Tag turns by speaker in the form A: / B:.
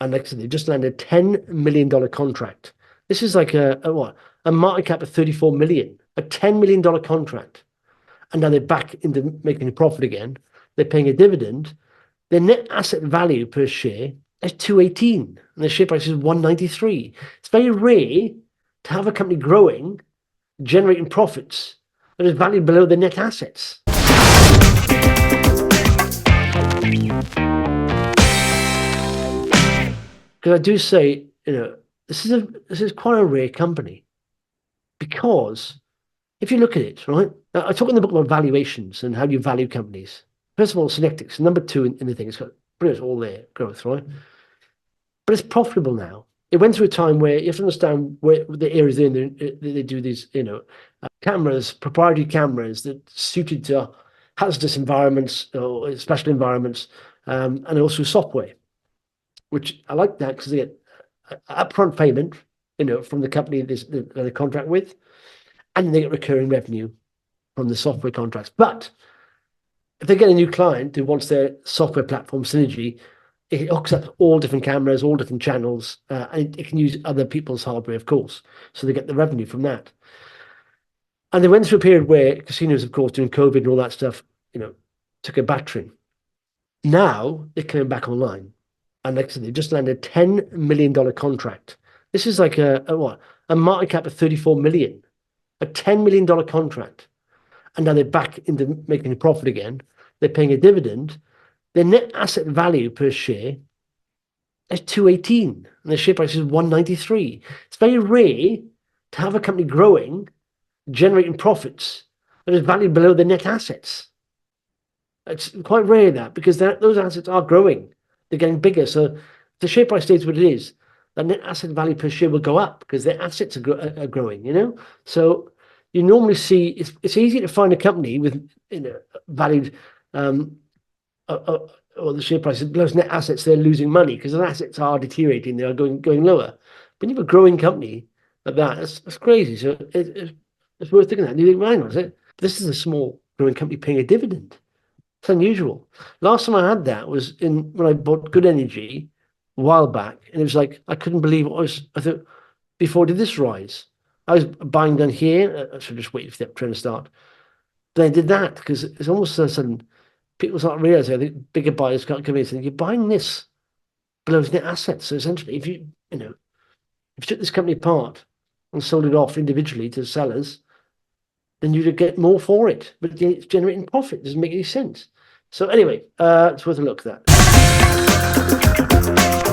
A: And like I said, they just landed a $10 million contract. This is like a market cap of 34 million, a $10 million contract. And now they're back into making a profit again. They're paying a dividend. Their net asset value per share is 218, and the share price is 193. It's very rare to have a company growing, generating profits that is valued below the net assets. Because I do say, this is quite a rare company, because if you look at it, right? I talk in the book about valuations and how do you value companies. First of all, Synectics, number 2 in the thing. It's got pretty much all their growth, right? But it's profitable now. It went through a time where you have to understand where the areas they do these, cameras, proprietary cameras that suited to hazardous environments or special environments, and also software, which I like that because they get upfront payment, from the company they're contract with, and they get recurring revenue from the software contracts. But if they get a new client who wants their software platform Synergy, it hooks up all different cameras, all different channels, and it can use other people's hardware, of course. So they get the revenue from that. And they went through a period where casinos, of course, during COVID and all that stuff, took a battering. Now they're coming back online. And like I said, they just landed a $10 million contract. This is like a market cap of 34 million, a $10 million contract. And now they're back into making a profit again. They're paying a dividend. Their net asset value per share is 218, and the share price is 193. It's very rare to have a company growing, generating profits that is valued below the net assets. It's quite rare that, because those assets are growing. They're getting bigger. So if the share price stays what it is, the net asset value per share will go up because their assets are growing, So you normally see it's easy to find a company with valued or the share price below net assets. They're losing money because their assets are deteriorating. They are going lower. But you have a growing company like that. That's crazy. So it's worth thinking that. And you think, right, was it? This is a small growing company paying a dividend. It's unusual. Last time I had that was when I bought Good Energy a while back, and it was like I couldn't believe I thought, before did this rise? I was buying down here. I should just wait for the uptrend to start. Then I did that because it's almost a sudden people start realizing, I think bigger buyers can't come in and say, you're buying this below net assets. So essentially, if you took this company apart and sold it off individually to sellers, then you'd get more for it. But it's generating profit. It doesn't make any sense. So anyway, it's worth a look at that.